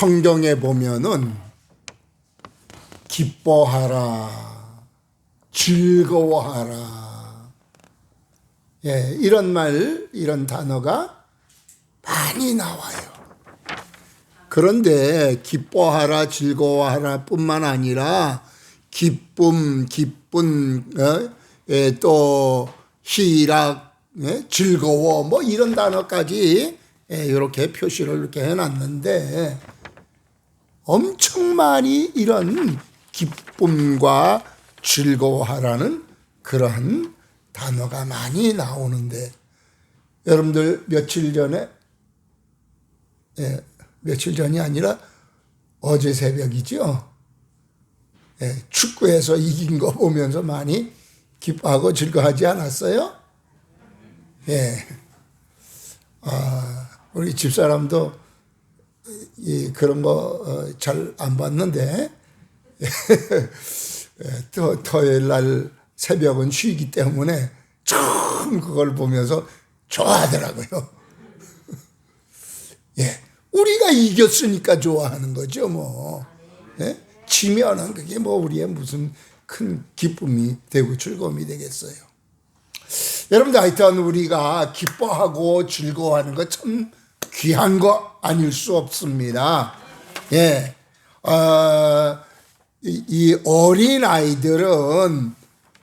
성경에 보면은 기뻐하라, 즐거워하라, 이런 말, 이런 단어가 많이 나와요. 그런데 기뻐하라, 즐거워하라 뿐만 아니라 기쁨, 기쁜, 또 희락, 즐거워, 뭐 이런 단어까지 이렇게 표시를 이렇게 해놨는데, 엄청 많이 이런 기쁨과 즐거워하라는 그러한 단어가 많이 나오는데, 여러분들 며칠 전에, 며칠 전이 아니라 어제 새벽이죠. 축구에서 이긴 거 보면서 많이 기뻐하고 즐거워하지 않았어요? 우리 집사람도 그런 거 잘 안 봤는데, 또 토요일 날 새벽은 쉬기 때문에 처음 그걸 보면서 좋아하더라고요. 우리가 이겼으니까 좋아하는 거죠, 뭐. 지면은 그게 뭐 우리의 무슨 큰 기쁨이 되고 즐거움이 되겠어요. 여러분들, 하여튼 우리가 기뻐하고 즐거워하는 거 참 귀한 거 아닐 수 없습니다. 이 어린 아이들은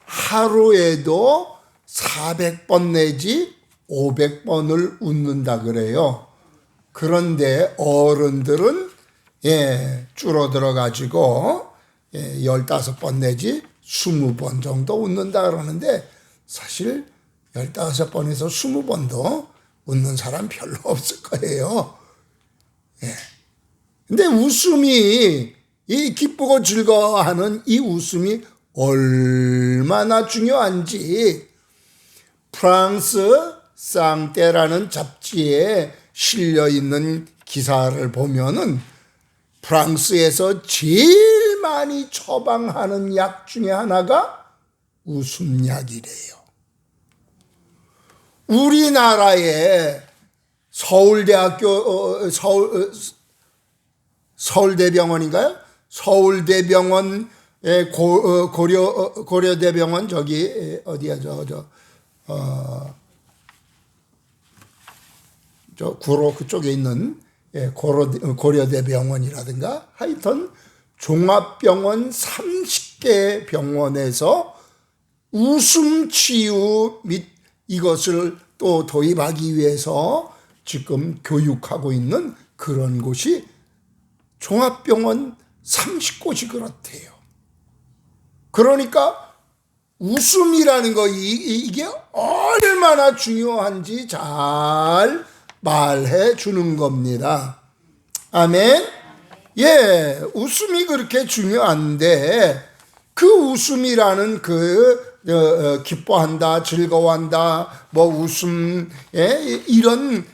하루에도 400번 내지 500번을 웃는다 그래요. 그런데 어른들은 줄어들어 가지고 15번 내지 20번 정도 웃는다 그러는데, 사실 15번에서 20번도 웃는 사람 별로 없을 거예요. 근데 웃음이, 이 기쁘고 즐거워하는 이 웃음이 얼마나 중요한지 프랑스 쌍떼라는 잡지에 실려 있는 기사를 보면은, 프랑스에서 제일 많이 처방하는 약 중에 하나가 웃음약이래요. 우리나라의 서울대학교, 서울대병원인가요? 서울대병원, 고려대병원, 저기, 어디야, 저 구로 그쪽에 있는 고려대병원이라든가, 하여튼 종합병원 30개 병원에서 웃음 치유 및 이것을 또 도입하기 위해서 지금 교육하고 있는 그런 곳이 종합병원 30곳이 그렇대요. 그러니까 웃음이라는 거, 이게 얼마나 중요한지 잘 말해 주는 겁니다. 아멘. 웃음이 그렇게 중요한데, 그 웃음이라는 기뻐한다, 즐거워한다, 뭐 웃음, 이런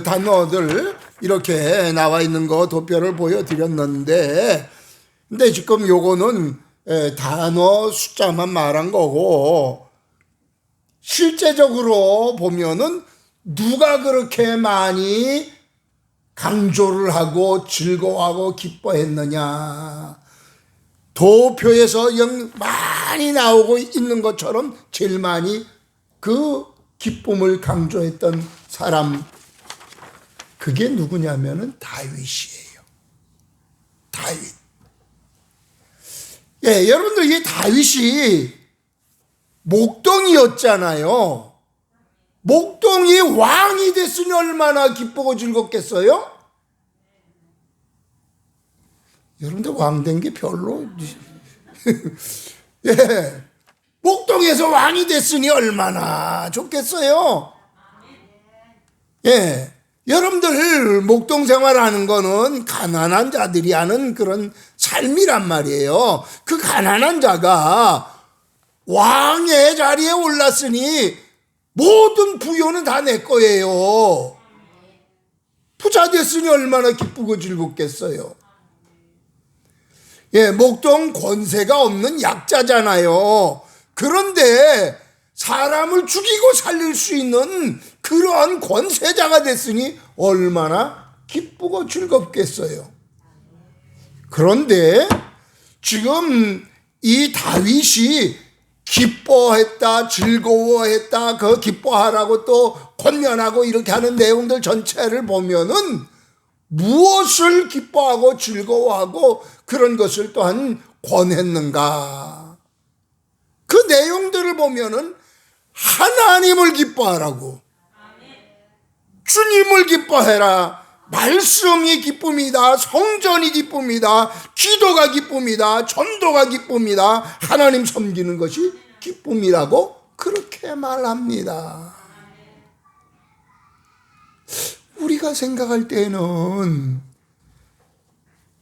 단어들 이렇게 나와 있는 거 도표를 보여드렸는데, 근데 지금 요거는 단어 숫자만 말한 거고, 실제적으로 보면은 누가 그렇게 많이 강조를 하고 즐거워하고 기뻐했느냐, 도표에서 많이 나오고 있는 것처럼 제일 많이 그 기쁨을 강조했던 사람, 그게 누구냐면은 다윗이에요. 다윗. 여러분들, 이 다윗이 목동이었잖아요. 목동이 왕이 됐으니 얼마나 기쁘고 즐겁겠어요? 여러분들, 왕 된 게 별로. 목동에서 왕이 됐으니 얼마나 좋겠어요? 여러분들, 목동 생활하는 거는 가난한 자들이 하는 그런 삶이란 말이에요. 그 가난한 자가 왕의 자리에 올랐으니 모든 부요는 다 내 거예요. 부자 됐으니 얼마나 기쁘고 즐겁겠어요. 목동 권세가 없는 약자잖아요. 그런데 사람을 죽이고 살릴 수 있는 그러한 권세자가 됐으니 얼마나 기쁘고 즐겁겠어요. 그런데 지금 이 다윗이 기뻐했다, 즐거워했다, 그 기뻐하라고 또 권면하고 이렇게 하는 내용들 전체를 보면은 무엇을 기뻐하고 즐거워하고 그런 것을 또한 권했는가? 그 내용들을 보면은 하나님을 기뻐하라고, 주님을 기뻐해라, 말씀이 기쁨이다, 성전이 기쁨이다, 기도가 기쁨이다, 전도가 기쁨이다, 하나님 섬기는 것이 기쁨이라고 그렇게 말합니다. 우리가 생각할 때는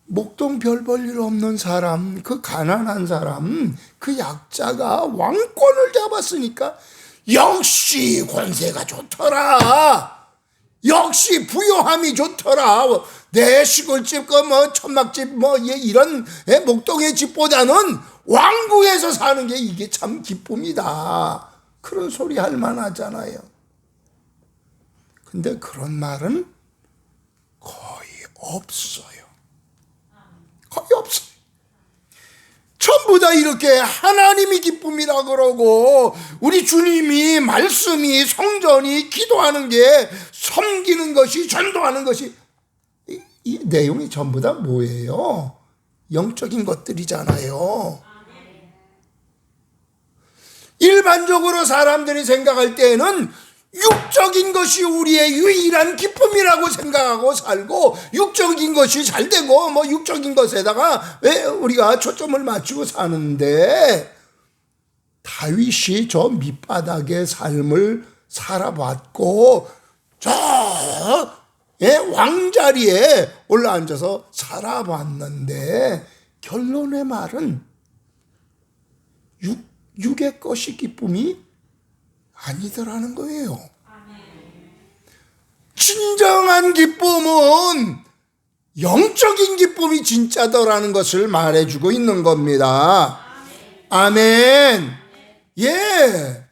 목동 별 볼 일 없는 사람, 그 가난한 사람, 그 약자가 왕권을 잡았으니까 역시 권세가 좋더라, 역시 부요함이 좋더라, 내 시골집 뭐 천막집 뭐 이런 목동의 집보다는 왕궁에서 사는 게 이게 참 기쁨이다, 그런 소리 할 만하잖아요. 근데 그런 말은 거의 없어요. 거의 없어요. 전부 다 이렇게 하나님이 기쁨이라 그러고, 우리 주님이, 말씀이, 성전이, 기도하는 게, 섬기는 것이, 전도하는 것이, 이 내용이 전부 다 뭐예요? 영적인 것들이잖아요. 일반적으로 사람들이 생각할 때는 육적인 것이 우리의 유일한 기쁨이라고 생각하고 살고, 육적인 것이 잘 되고 뭐 육적인 것에다가 왜 우리가 초점을 맞추고 사는데, 다윗이 저 밑바닥의 삶을 살아봤고 저 왕자리에 올라앉아서 살아봤는데 결론의 말은 육의 것이 기쁨이 아니더라는 거예요. 진정한 기쁨은 영적인 기쁨이 진짜더라는 것을 말해주고 있는 겁니다. 아멘. 예.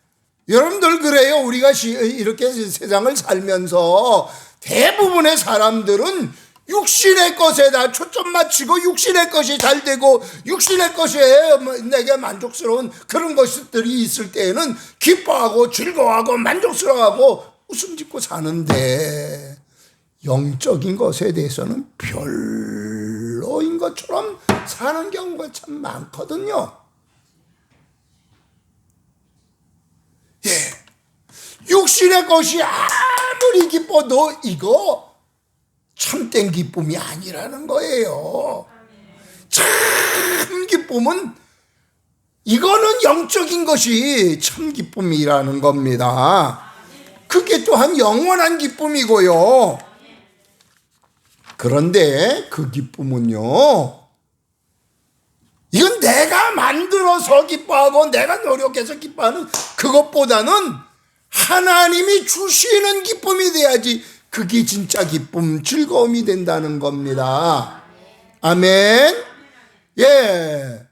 여러분들 그래요. 우리가 이렇게 세상을 살면서 대부분의 사람들은 육신의 것에다 초점 맞추고 육신의 것이 잘 되고 육신의 것에 내게 만족스러운 그런 것들이 있을 때에는 기뻐하고 즐거워하고 만족스러워하고 웃음 짓고 사는데, 영적인 것에 대해서는 별로인 것처럼 사는 경우가 참 많거든요. 예. 육신의 것이 아무리 기뻐도 이거 참된 기쁨이 아니라는 거예요. 참 기쁨은, 이거는 영적인 것이 참 기쁨이라는 겁니다. 그게 또한 영원한 기쁨이고요. 그런데 그 기쁨은요, 이건 내가 만들어서 기뻐하고 내가 노력해서 기뻐하는 그것보다는 하나님이 주시는 기쁨이 돼야지 그게 진짜 기쁨, 즐거움이 된다는 겁니다. 아멘. 예.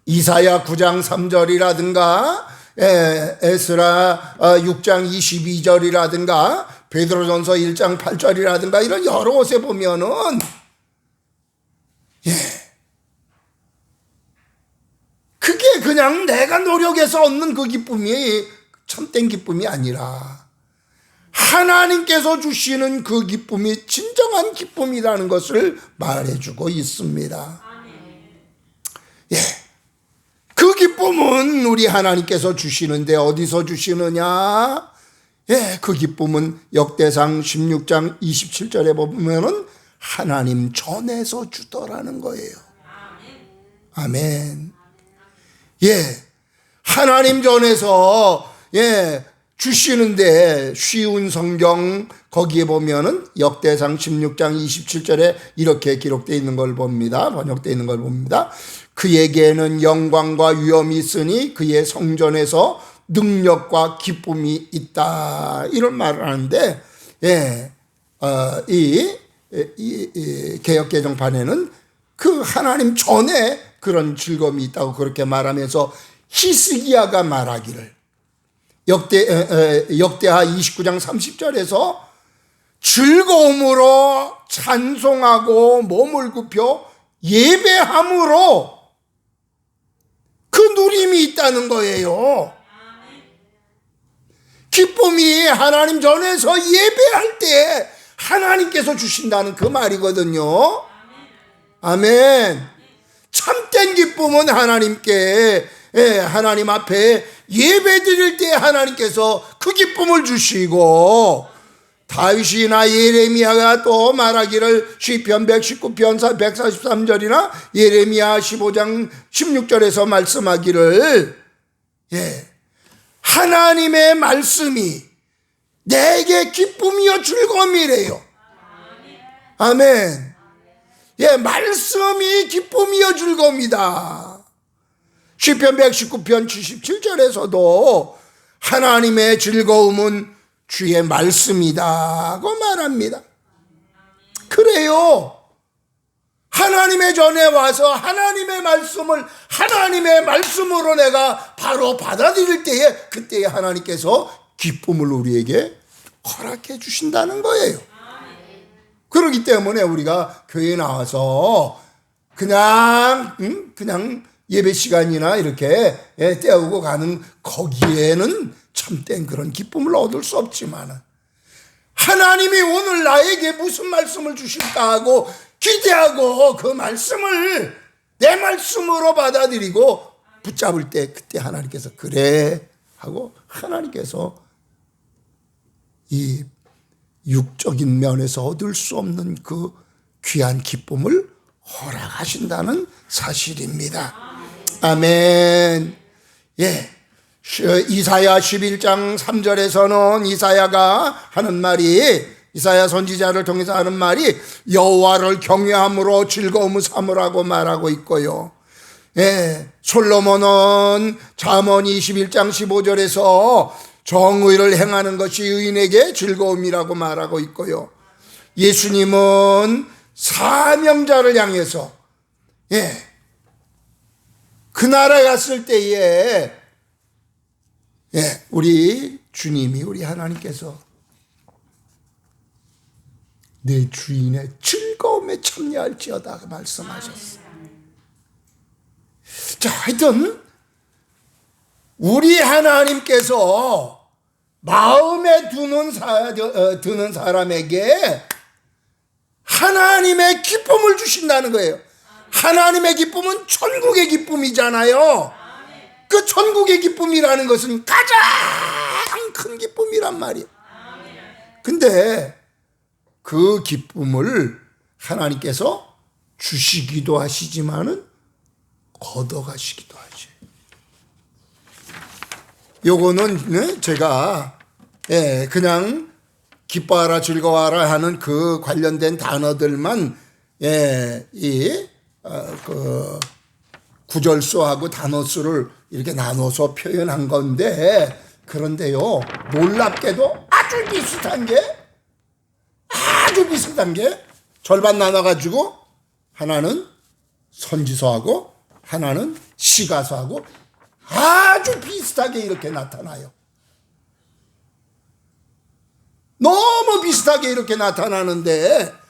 이사야 9장 3절이라든가 에스라 6장 22절이라든가 베드로전서 1장 8절이라든가 이런 여러 곳에 보면은 그게 그냥 내가 노력해서 얻는 그 기쁨이 참된 기쁨이 아니라 하나님께서 주시는 그 기쁨이 진정한 기쁨이라는 것을 말해주고 있습니다. 예. 그 기쁨은 우리 하나님께서 주시는데 어디서 주시느냐? 예, 그 기쁨은 역대상 16장 27절에 보면은 하나님 전에서 주더라는 거예요. 아멘. 예. 하나님 전에서 주시는데 쉬운 성경 거기에 보면은 역대상 16장 27절에 이렇게 기록되어 있는 걸 봅니다. 번역되어 있는 걸 봅니다. 그에게는 영광과 위엄이 있으니 그의 성전에서 능력과 기쁨이 있다. 이런 말을 하는데, 이 개역개정판에는 그 하나님 전에 그런 즐거움이 있다고 그렇게 말하면서 히스기야가 말하기를, 역대하 29장 30절에서 즐거움으로 찬송하고 몸을 굽혀 예배함으로 그 누림이 있다는 거예요. 기쁨이 하나님 전에서 예배할 때 하나님께서 주신다는 그 말이거든요. 아멘. 참된 기쁨은 하나님께, 하나님 앞에 예배 드릴 때 하나님께서 그 기쁨을 주시고, 다윗이나 예레미야가 또 말하기를 시편 119편 143절이나 예레미야 15장 16절에서 말씀하기를, 하나님의 말씀이 내게 기쁨이요 즐거움이래요. 아멘. 말씀이 기쁨이요 즐거움이다. 시편 119편 77절에서도 하나님의 즐거움은 주의 말씀이다고 말합니다. 그래요. 하나님의 전에 와서 하나님의 말씀으로 내가 바로 받아들일 때에 그때에 하나님께서 기쁨을 우리에게 허락해 주신다는 거예요. 그렇기 때문에 우리가 교회에 나와서 그냥 예배 시간이나 이렇게 때우고 가는 거기에는 참된 그런 기쁨을 얻을 수 없지만 하나님이 오늘 나에게 무슨 말씀을 주실까 하고 기대하고 그 말씀을 내 말씀으로 받아들이고 붙잡을 때 그때 하나님께서 그래 하고 하나님께서 이 육적인 면에서 얻을 수 없는 그 귀한 기쁨을 허락하신다는 사실입니다. 아멘. 이사야 11장 3절에서는 이사야가 하는 말이, 이사야 선지자를 통해서 하는 말이 여호와를 경외함으로 즐거움을 삼으라고 말하고 있고요. 솔로몬은 잠언 21장 15절에서 정의를 행하는 것이 의인에게 즐거움이라고 말하고 있고요. 예수님은 사명자를 향해서 그 나라에 갔을 때에 우리 주님이, 우리 하나님께서 내 주인의 즐거움에 참여할지어다 말씀하셨어요. 자, 하여튼 우리 하나님께서 마음에 드는 사람에게 하나님의 기쁨을 주신다는 거예요. 하나님의 기쁨은 천국의 기쁨이잖아요. 그 천국의 기쁨이라는 것은 가장 큰 기쁨이란 말이에요. 근데 그 기쁨을 하나님께서 주시기도 하시지만은 걷어가시기도 하지. 요거는 제가 그냥 기뻐하라 즐거워하라 하는 그 관련된 단어들만 그 구절수하고 단어수를 이렇게 나눠서 표현한 건데, 그런데요 놀랍게도 아주 비슷한 게 절반 나눠가지고 하나는 선지서하고 하나는 시가서하고 아주 비슷하게 이렇게 나타나요. 너무 비슷하게 이렇게 나타나는데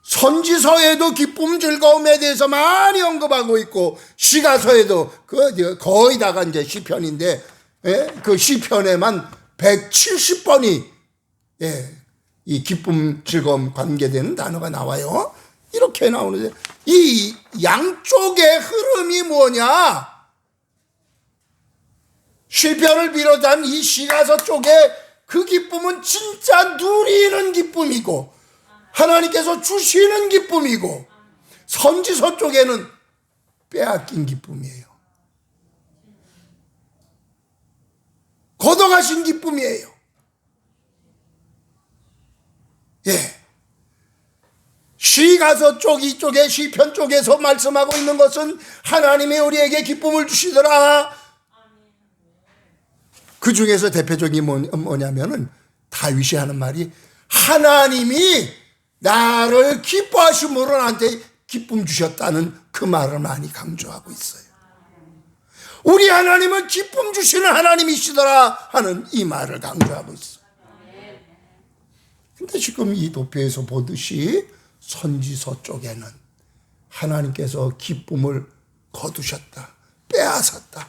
선지서에도 기쁨 즐거움에 대해서 많이 언급하고 있고 시가서에도 거의 다가 이제 시편인데 그 시편에만 170번이 이 기쁨 즐거움 관계되는 단어가 나와요. 이렇게 나오는데 이 양쪽의 흐름이 뭐냐? 시편을 비롯한 이 시가서 쪽에 그 기쁨은 진짜 누리는 기쁨이고 하나님께서 주시는 기쁨이고, 선지서 쪽에는 빼앗긴 기쁨이에요. 걷어가신 기쁨이에요. 시가서 쪽, 이쪽에 시편 쪽에서 말씀하고 있는 것은 하나님이 우리에게 기쁨을 주시더라. 그 중에서 대표적인 뭐냐면은 다윗이 하는 말이 하나님이 나를 기뻐하심으로 나한테 기쁨 주셨다는 그 말을 많이 강조하고 있어요. 우리 하나님은 기쁨 주시는 하나님이시더라 하는 이 말을 강조하고 있어요. 근데 지금 이 도표에서 보듯이 선지서 쪽에는 하나님께서 기쁨을 거두셨다, 빼앗았다,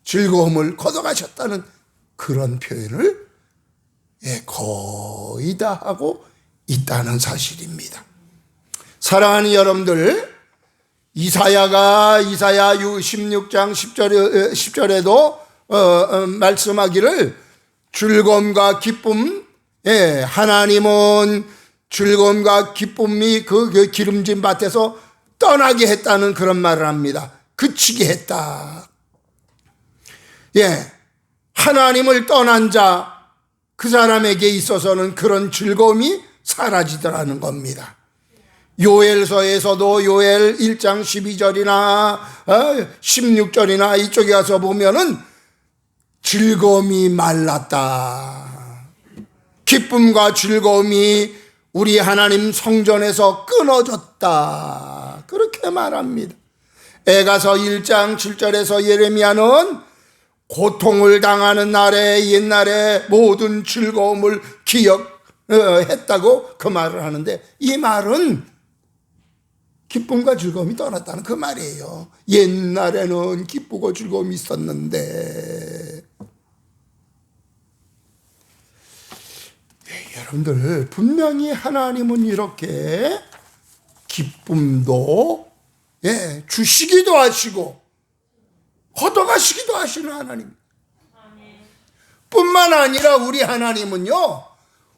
즐거움을 걷어가셨다는 그런 표현을 거의 다 하고 있다는 사실입니다. 사랑하는 여러분들, 이사야 16장 10절에도 말씀하기를 즐거움과 기쁨, 하나님은 즐거움과 기쁨이 그 기름진 밭에서 떠나게 했다는 그런 말을 합니다. 그치게 했다. 하나님을 떠난 자, 그 사람에게 있어서는 그런 즐거움이 사라지더라는 겁니다. 요엘서에서도 요엘 1장 12절이나 16절이나 이쪽에 가서 보면은 즐거움이 말랐다. 기쁨과 즐거움이 우리 하나님 성전에서 끊어졌다. 그렇게 말합니다. 에가서 1장 7절에서 예레미야는 고통을 당하는 날에 옛날에 모든 즐거움을 기억했다고 그 말을 하는데, 이 말은 기쁨과 즐거움이 떠났다는 그 말이에요. 옛날에는 기쁘고 즐거움이 있었는데. 여러분들, 분명히 하나님은 이렇게 기쁨도 주시기도 하시고 걷어가시기도 하시는 하나님. 뿐만 아니라 우리 하나님은요,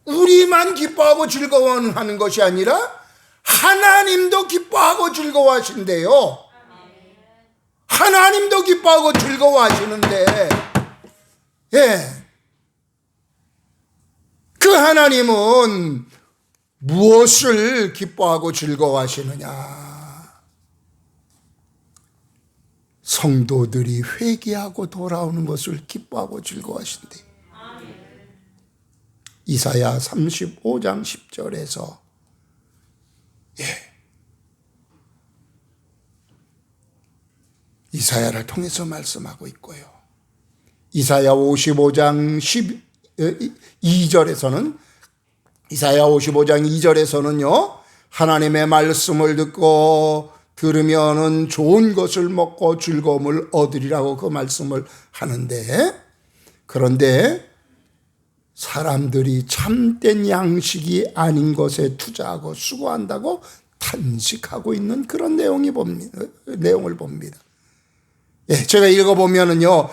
우리만 기뻐하고 즐거워하는 것이 아니라 하나님도 기뻐하고 즐거워하신대요. 하나님도 기뻐하고 즐거워하시는데, 그 하나님은 무엇을 기뻐하고 즐거워하시느냐? 성도들이 회개하고 돌아오는 것을 기뻐하고 즐거워하신대. 이사야 35장 10절에서 이사야를 통해서 말씀하고 있고요. 이사야 55장 2절에서는 이사야 55장 2절에서는요, 하나님의 말씀을 듣고 들으면은 좋은 것을 먹고 즐거움을 얻으리라고 그 말씀을 하는데, 그런데 사람들이 참된 양식이 아닌 것에 투자하고 수고한다고 탄식하고 있는 그런 내용을 봅니다. 제가 읽어보면은요,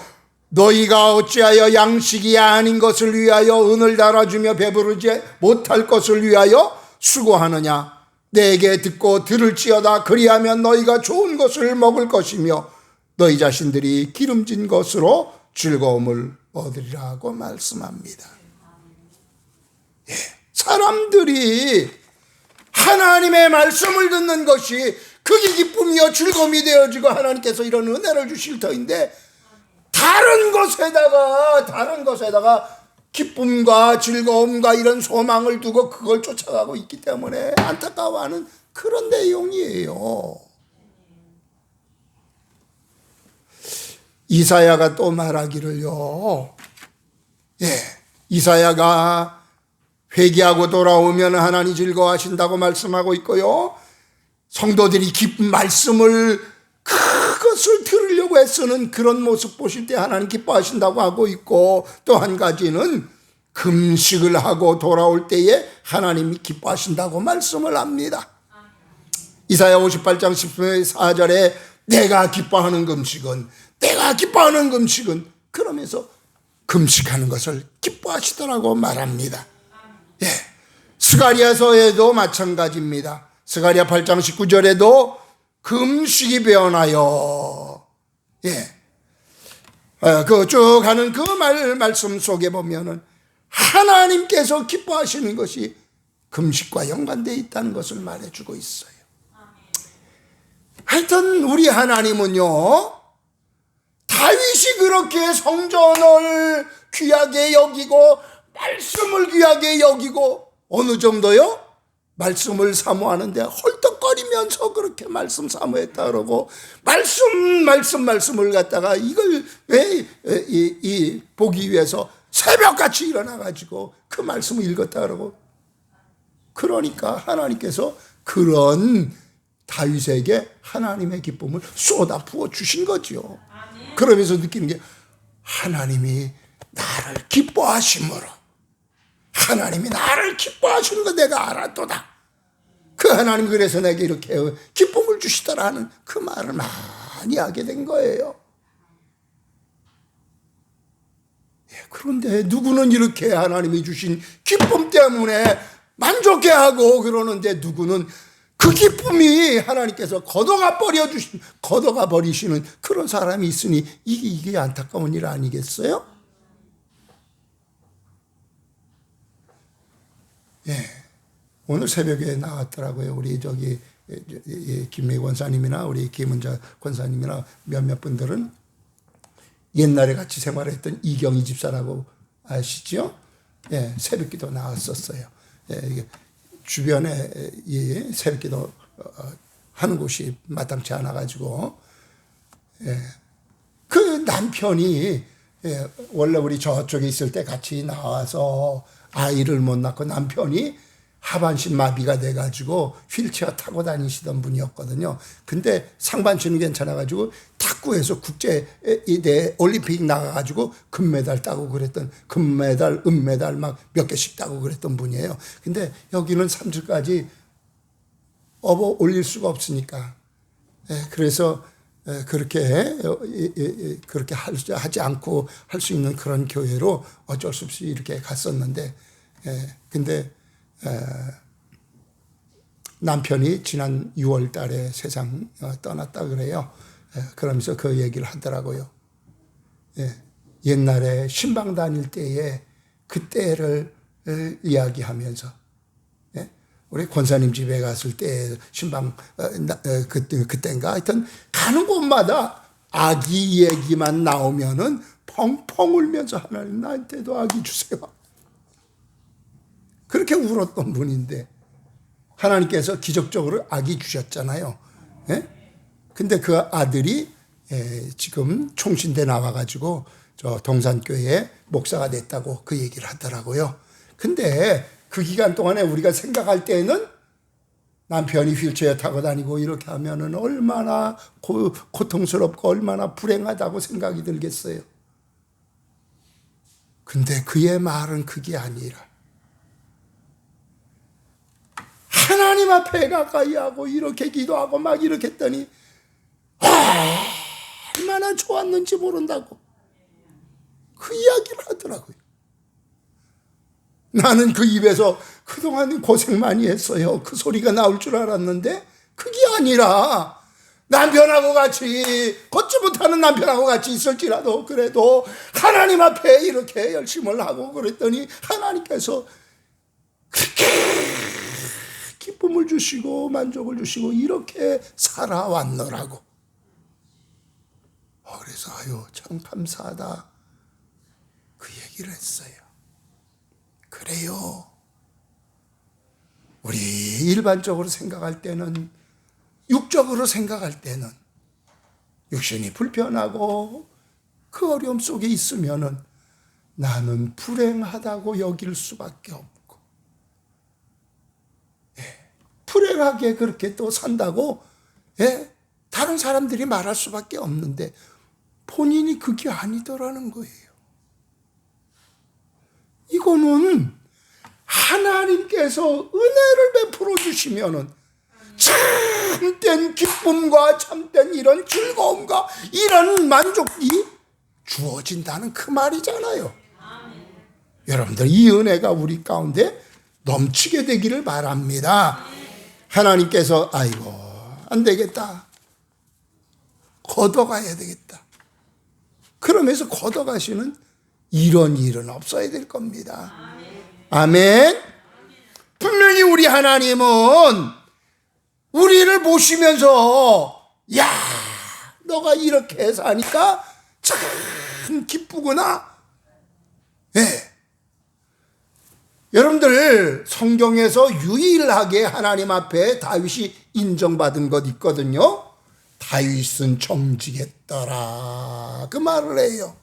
너희가 어찌하여 양식이 아닌 것을 위하여 은을 달아주며 배부르지 못할 것을 위하여 수고하느냐? 내게 듣고 들을지어다. 그리하면 너희가 좋은 것을 먹을 것이며 너희 자신들이 기름진 것으로 즐거움을 얻으리라고 말씀합니다. 사람들이 하나님의 말씀을 듣는 것이 그게 기쁨이요 즐거움이 되어지고 하나님께서 이런 은혜를 주실 터인데, 다른 것에다가 기쁨과 즐거움과 이런 소망을 두고 그걸 쫓아가고 있기 때문에 안타까워하는 그런 내용이에요. 이사야가 또 말하기를요, 이사야가 회개하고 돌아오면 하나님 즐거워하신다고 말씀하고 있고요, 성도들이 기쁜 말씀을 그것을 들으려고 애쓰는 그런 모습 보실 때 하나님 기뻐하신다고 하고 있고, 또 한 가지는 금식을 하고 돌아올 때에 하나님이 기뻐하신다고 말씀을 합니다. 이사야 58장 14절에 내가 기뻐하는 금식은 그러면서 금식하는 것을 기뻐하시더라고 말합니다. 스가랴서에도 마찬가지입니다. 스가랴 8장 19절에도 금식이 변하여, 그 쭉 하는 그 말씀 속에 보면은 하나님께서 기뻐하시는 것이 금식과 연관되어 있다는 것을 말해주고 있어요. 하여튼 우리 하나님은요, 다윗이 그렇게 성전을 귀하게 여기고 말씀을 귀하게 여기고 어느 정도요? 말씀을 사모하는데 헐떡거리면서 그렇게 말씀 사모했다 그러고, 말씀을 갖다가 이걸 보기 위해서 새벽같이 일어나가지고 그 말씀을 읽었다 그러고, 그러니까 하나님께서 그런 다윗에게 하나님의 기쁨을 쏟아 부어 주신 거죠. 그러면서 느끼는 게 하나님이 나를 기뻐하심으로, 하나님이 나를 기뻐하시는 거 내가 알았도다. 그 하나님이 그래서 내게 이렇게 기쁨을 주시더라 하는 그 말을 많이 하게 된 거예요. 그런데 누구는 이렇게 하나님이 주신 기쁨 때문에 만족해하고 그러는데, 누구는 그 기쁨이 하나님께서 걷어가 버리시는 그런 사람이 있으니 이게 안타까운 일 아니겠어요? 예. 오늘 새벽에 나왔더라고요. 우리 김미 권사님이나 우리 김은자 권사님이나 몇몇 분들은 옛날에 같이 생활했던 이경희 집사라고 아시죠? 예, 새벽기도 나왔었어요. 예, 주변에 새벽기도 하는 곳이 마땅치 않아가지고, 예, 그 남편이 원래 우리 저쪽에 있을 때 같이 나와서 아이를 못 낳고 남편이 하반신 마비가 돼가지고 휠체어 타고 다니시던 분이었거든요. 근데 상반신은 괜찮아가지고 탁구에서 국제대 올림픽 나가가지고 금메달 따고 그랬던, 금메달, 은메달 막 몇 개씩 따고 그랬던 분이에요. 근데 여기는 3주까지 업어 올릴 수가 없으니까, 그래서 그렇게 하지 않고 할 수 있는 그런 교회로 어쩔 수 없이 이렇게 갔었는데, 근데 남편이 지난 6월 달에 세상 떠났다 그래요. 그러면서 그 얘기를 하더라고요. 옛날에 신방 다닐 때에 그때를 이야기하면서, 우리 권사님 집에 갔을 때 신방 그때인가 하여튼 가는 곳마다 아기 얘기만 나오면은 펑펑 울면서 하나님 나한테도 아기 주세요. 그렇게 울었던 분인데 하나님께서 기적적으로 아기 주셨잖아요. 근데 그 아들이 지금 총신대 나와가지고 저 동산교회 목사가 됐다고 그 얘기를 하더라고요. 근데 그 기간 동안에 우리가 생각할 때는 남편이 휠체어 타고 다니고 이렇게 하면은 얼마나 고통스럽고 얼마나 불행하다고 생각이 들겠어요. 근데 그의 말은 그게 아니라 하나님 앞에 가까이 하고 이렇게 기도하고 막 이렇게 했더니 얼마나 좋았는지 모른다고 그 이야기를 하더라고요. 나는 그 입에서 그동안 고생 많이 했어요. 그 소리가 나올 줄 알았는데 그게 아니라 남편하고 같이, 걷지 못하는 남편하고 같이 있을지라도 그래도 하나님 앞에 이렇게 열심을 하고 그랬더니 하나님께서 그렇게 기쁨을 주시고 만족을 주시고 이렇게 살아왔노라고. 그래서 참 감사하다 그 얘기를 했어요. 그래요. 우리 일반적으로 생각할 때는, 육적으로 생각할 때는 육신이 불편하고 그 어려움 속에 있으면은 나는 불행하다고 여길 수밖에 없고, 불행하게 그렇게 또 산다고 다른 사람들이 말할 수밖에 없는데 본인이 그게 아니더라는 거예요. 이거는 하나님께서 은혜를 베풀어 주시면은 참된 기쁨과 참된 이런 즐거움과 이런 만족이 주어진다는 그 말이잖아요. 여러분들 이 은혜가 우리 가운데 넘치게 되기를 바랍니다. 하나님께서 아이고 안 되겠다, 걷어가야 되겠다, 그러면서 걷어가시는 이런 일은 없어야 될 겁니다. 아멘. 분명히 우리 하나님은 우리를 보시면서 야, 너가 이렇게 사니까 참 기쁘구나. 여러분들 성경에서 유일하게 하나님 앞에 다윗이 인정받은 것 있거든요. 다윗은 정직했더라 그 말을 해요.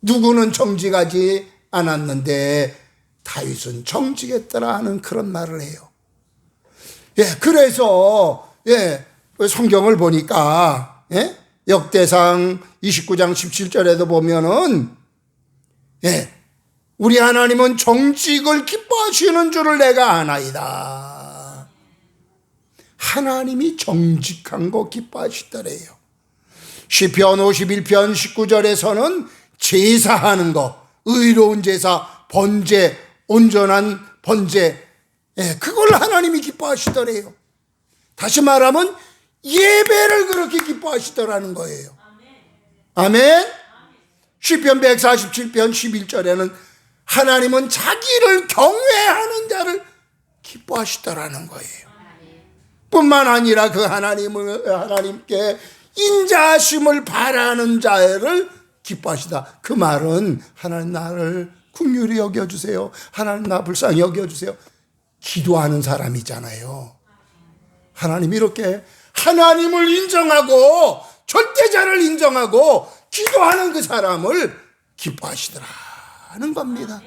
누구는 정직하지 않았는데 다윗은 정직했더라 하는 그런 말을 해요. 예, 그래서 성경을 보니까 역대상 29장 17절에도 보면은 우리 하나님은 정직을 기뻐하시는 줄을 내가 아나이다. 하나님이 정직한 거 기뻐하시더래요. 시편 51편 19절에서는 제사하는 거, 의로운 제사, 번제, 온전한 번제, 그걸 하나님이 기뻐하시더래요. 다시 말하면 예배를 그렇게 기뻐하시더라는 거예요. 아멘. 시편 147편 11절에는 하나님은 자기를 경외하는 자를 기뻐하시더라는 거예요. 뿐만 아니라 그 하나님께 인자하심을 바라는 자를 기뻐하시다. 그 말은 하나님 나를 긍휼히 여겨주세요. 하나님 나 불쌍히 여겨주세요. 기도하는 사람이잖아요. 하나님 이렇게 하나님을 인정하고 절대자를 인정하고 기도하는 그 사람을 기뻐하시더라는 겁니다.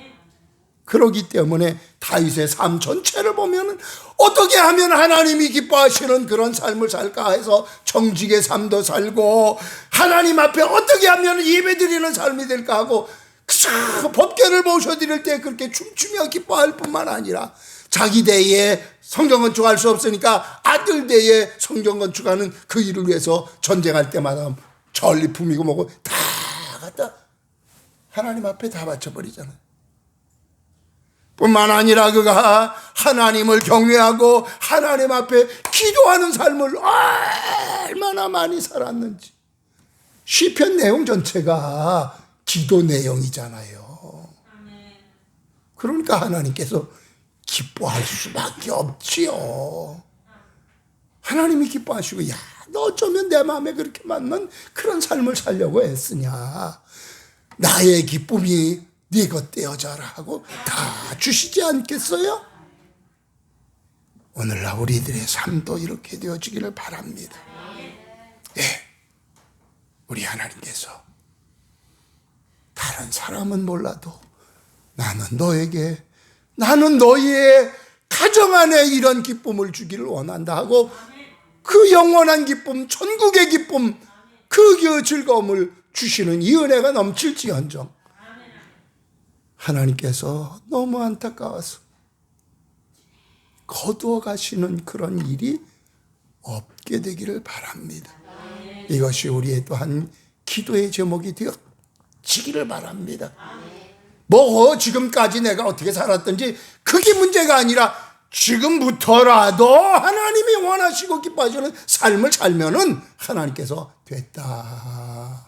그러기 때문에 다윗의 삶 전체를 보면 어떻게 하면 하나님이 기뻐하시는 그런 삶을 살까 해서 정직의 삶도 살고 하나님 앞에 어떻게 하면 예배드리는 삶이 될까 하고 법궤를 모셔드릴 때 그렇게 춤추며 기뻐할 뿐만 아니라 자기 대에 성전 건축할 수 없으니까 아들 대에 성전 건축하는 그 일을 위해서 전쟁할 때마다 전리품이고 뭐고 다 갖다 하나님 앞에 다 바쳐버리잖아요. 뿐만 아니라 그가 하나님을 경외하고 하나님 앞에 기도하는 삶을 얼마나 많이 살았는지. 시편 내용 전체가 기도 내용이잖아요. 그러니까 하나님께서 기뻐할 수밖에 없지요. 하나님이 기뻐하시고 야, 너 어쩌면 내 마음에 그렇게 맞는 그런 삶을 살려고 애쓰냐. 나의 기쁨이 네 것 되어져라 하고 다 주시지 않겠어요? 오늘날 우리들의 삶도 이렇게 되어지기를 바랍니다. 우리 하나님께서 다른 사람은 몰라도 나는 너희의 가정 안에 이런 기쁨을 주기를 원한다 하고 그 영원한 기쁨, 천국의 기쁨, 그 즐거움을 주시는 이 은혜가 넘칠지언정 하나님께서 너무 안타까워서 거두어 가시는 그런 일이 없게 되기를 바랍니다. 이것이 우리의 또한 기도의 제목이 되어지기를 바랍니다. 지금까지 내가 어떻게 살았든지 그게 문제가 아니라 지금부터라도 하나님이 원하시고 기뻐하시는 삶을 살면은 하나님께서 됐다.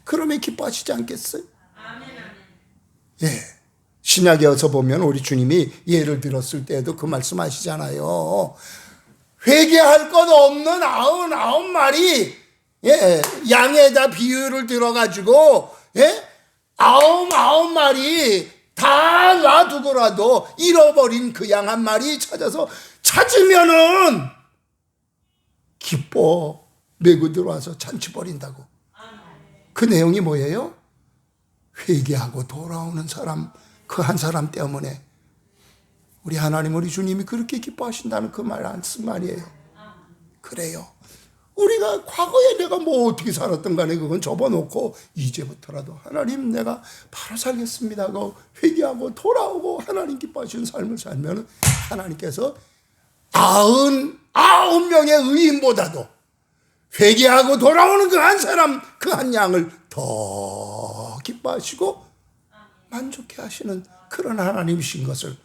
그러면 기뻐하시지 않겠어요? 신약에 어서 보면 우리 주님이 예를 들었을 때에도 그 말씀 하시잖아요. 회개할 것 없는 99마리 양에다 비유를 들어가지고 99마리 다 놔두고라도 잃어버린 그 양 한 마리 찾으면은 기뻐 메고 들어와서 잔치 벌인다고. 그 내용이 뭐예요? 회개하고 돌아오는 사람, 그 한 사람 때문에 우리 하나님, 우리 주님이 그렇게 기뻐하신다는 그 말이에요. 그래요. 우리가 과거에 내가 어떻게 살았던 간에 그건 접어놓고 이제부터라도 하나님 내가 바로 살겠습니다 하고 회개하고 돌아오고 하나님 기뻐하시는 삶을 살면 하나님께서 99명의 의인보다도 회개하고 돌아오는 그 한 사람, 그 한 양을 더 기뻐하시고 만족해 하시는 그런 하나님이신 것을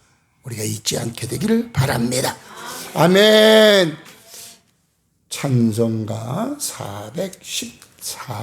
우리가 잊지 않게 되기를 바랍니다. 아멘. 찬송가 414